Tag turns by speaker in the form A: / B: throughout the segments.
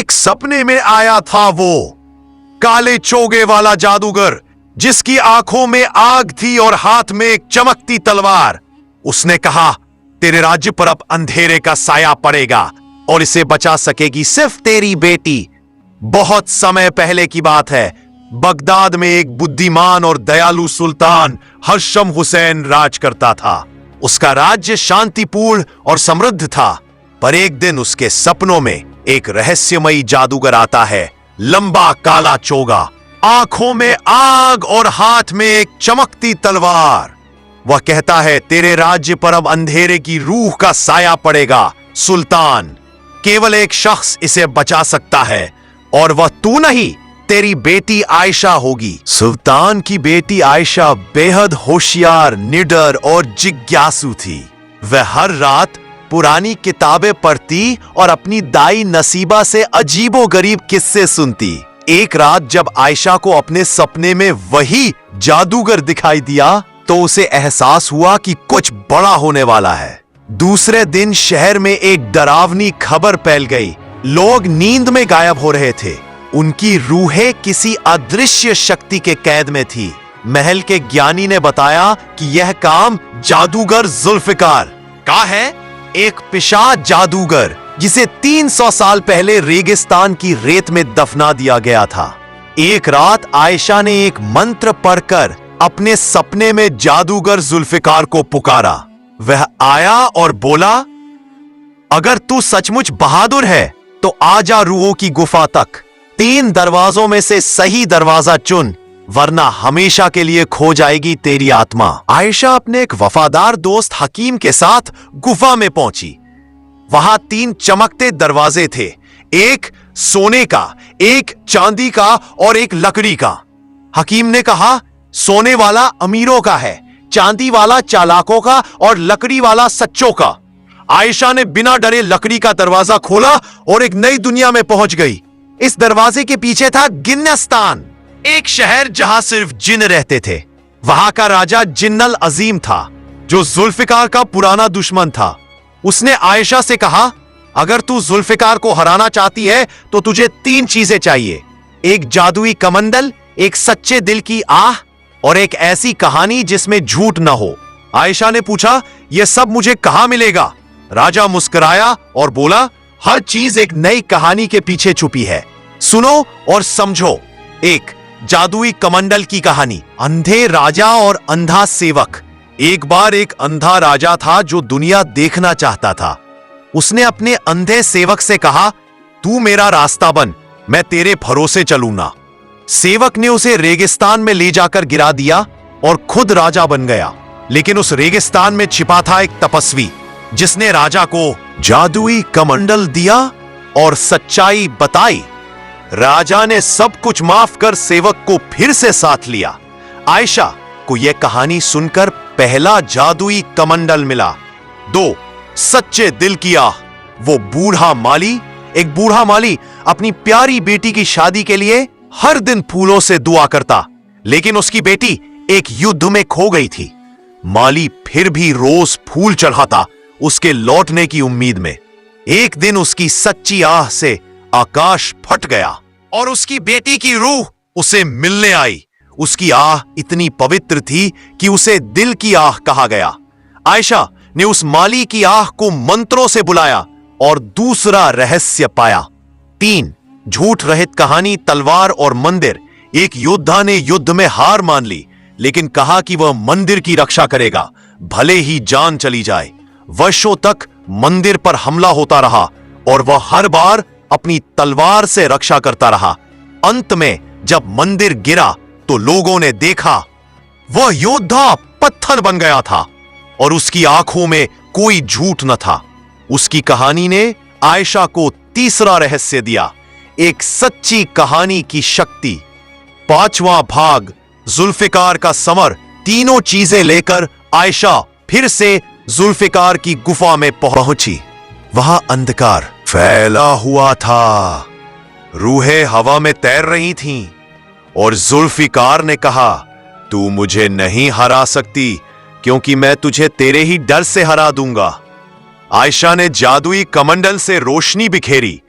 A: एक सपने में आया था वो काले चोगे वाला जादूगर, जिसकी आंखों में आग थी और हाथ में एक चमकती तलवार। उसने कहा, तेरे राज्य पर अब अंधेरे का साया पड़ेगा और इसे बचा सकेगी सिर्फ तेरी बेटी। बहुत समय पहले की बात है, बगदाद में एक बुद्धिमान और दयालु सुल्तान हर्षम हुसैन राज करता था। उसका राज्य शांतिपूर्ण और समृद्ध था, पर एक दिन उसके सपनों में एक रहस्यमयी जादूगर आता है। लंबा काला चोगा, आंखों में आग और हाथ में एक चमकती तलवार। वह कहता है, तेरे राज्य पर अब अंधेरे की रूह का साया पड़ेगा सुल्तान। केवल एक शख्स इसे बचा सकता है और वह तू नहीं, तेरी बेटी आयशा होगी। सुल्तान की बेटी आयशा बेहद होशियार, निडर और जिज्ञासु थी। वह हर रात पुरानी किताबें पढ़ती और अपनी दाई नसीबा से अजीबोगरीब किस्से सुनती। एक रात जब आयशा को अपने सपने में वही जादूगर दिखाई दिया तो उसे एहसास हुआ कि कुछ बड़ा होने वाला है। दूसरे दिन शहर में एक डरावनी खबर फैल गई। लोग नींद में गायब हो रहे थे। उनकी रूहें किसी अदृश्य शक्ति के कैद में थी। महल के ज्ञानी ने बताया कि यह काम जादूगर जुल्फिकार का है, एक पिशाच जादूगर जिसे 300 साल पहले रेगिस्तान की रेत में दफना दिया गया था। एक रात आयशा ने एक मंत्र पढ़कर अपने सपने में जादूगर जुल्फिकार को पुकारा। वह आया और बोला, अगर तू सचमुच बहादुर है तो आजा रूहों की गुफा तक। 3 दरवाजों में से सही दरवाजा चुन, वरना हमेशा के लिए खो जाएगी तेरी आत्मा। आयशा अपने एक वफादार दोस्त हकीम के साथ गुफा में पहुंची। वहां 3 चमकते दरवाजे थे, एक सोने का, एक चांदी का और एक लकड़ी का। हकीम ने कहा, सोने वाला अमीरों का है, चांदी वाला चालाकों का और लकड़ी वाला सच्चों का। आयशा ने बिना डरे लकड़ी का दरवाजा खोला और एक नई दुनिया में पहुंच गई। इस दरवाजे के पीछे था गिन्नस्तान, एक शहर जहां सिर्फ जिन रहते थे। वहां का राजा जिन्नल अजीम था, जो जुल्फिकार का पुराना दुश्मन था। उसने आयशा से कहा, अगर तू जुल्फिकार को हराना चाहती है तो तुझे 3 चीजें चाहिए, एक जादुई कमंडल, एक सच्चे दिल की आह और एक ऐसी कहानी जिसमें झूठ न हो। आयशा ने पूछा, यह सब मुझे कहां मिलेगा? राजा मुस्कुराया और बोला, हर चीज एक नई कहानी के पीछे छुपी है, सुनो और समझो। एक जादुई कमंडल की कहानी। अंधे राजा और अंधा सेवक। एक बार एक अंधा राजा था जो दुनिया देखना चाहता था। उसने अपने अंधे सेवक से कहा, तू मेरा रास्ता बन, मैं तेरे भरोसे चलूंगा। सेवक ने उसे रेगिस्तान में ले जाकर गिरा दिया और खुद राजा बन गया। लेकिन उस रेगिस्तान में छिपा था एक तपस्वी, जिसने राजा को जादुई कमंडल दिया और सच्चाई बताई। राजा ने सब कुछ माफ कर सेवक को फिर से साथ लिया। आयशा को यह कहानी सुनकर पहला जादुई कमंडल मिला। 2 सच्चे दिल की आह। वो एक बूढ़ा माली अपनी प्यारी बेटी की शादी के लिए हर दिन फूलों से दुआ करता, लेकिन उसकी बेटी एक युद्ध में खो गई थी। माली फिर भी रोज फूल चढ़ाता, उसके लौटने की उम्मीद में। एक दिन उसकी सच्ची आह से आकाश फट गया और उसकी बेटी की रूह उसे मिलने आई। उसकी आह इतनी पवित्र थी कि उसे दिल की आह कहा गया। आयशा ने उस माली की आह को मंत्रों से बुलाया और दूसरा रहस्य पाया। 3 झूठ रहित कहानी, तलवार और मंदिर। एक योद्धा ने युद्ध में हार मान ली, लेकिन कहा कि वह मंदिर की रक्षा करेगा, भले ही जान चली जाए। वर्षों तक मंदिर पर हमला होता रहा और वह हर बार अपनी तलवार से रक्षा करता रहा। अंत में जब मंदिर गिरा तो लोगों ने देखा वह योद्धा पत्थर बन गया था और उसकी आंखों में कोई झूठ न था। उसकी कहानी ने आयशा को तीसरा रहस्य दिया, एक सच्ची कहानी की शक्ति। 5वां भाग, जुल्फिकार का समर। तीनों चीजें लेकर आयशा फिर से जुल्फिकार की गुफा में पहुंची। वहां अंधकार फैला हुआ था, रूहें हवा में तैर रही थीं और जुल्फिकार ने कहा, तू मुझे नहीं हरा सकती क्योंकि मैं तुझे तेरे ही डर से हरा दूंगा। आयशा ने जादुई कमंडल से रोशनी बिखेरी।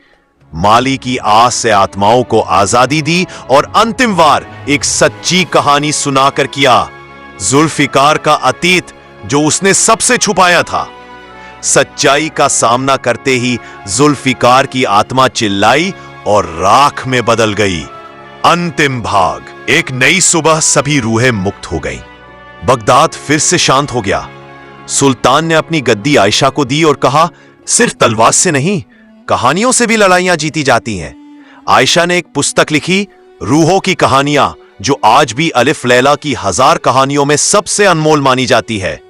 A: माली की आस से आत्माओं को आजादी दी और अंतिम वार एक सच्ची कहानी सुनाकर किया। जुल्फिकार का अतीत जो उसने सबसे छुपाया था। सच्चाई का सामना करते ही जुल्फिकार की आत्मा चिल्लाई और राख में बदल गई। अंतिम भाग। एक नई सुबह सभी रूहें मुक्त हो गईं। बगदाद फिर से शांत हो गया। सुल्तान ने अपनी गद्दी आयशा को दी और कहा, सिर्फ तलवार से नहीं, कहानियों से भी लड़ाइयां जीती जाती हैं। आयशा ने एक पुस्तक लिखी, रूहों की कहानियां, जो आज भी अलिफ लैला की 1000 कहानियों में सबसे अनमोल मानी जाती है।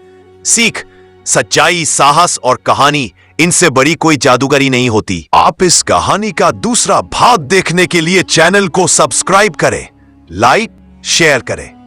A: सीख, सच्चाई, साहस और कहानी, इनसे बड़ी कोई जादूगरी नहीं होती। आप इस कहानी का दूसरा भाग देखने के लिए चैनल को सब्सक्राइब करें, लाइक, शेयर करें।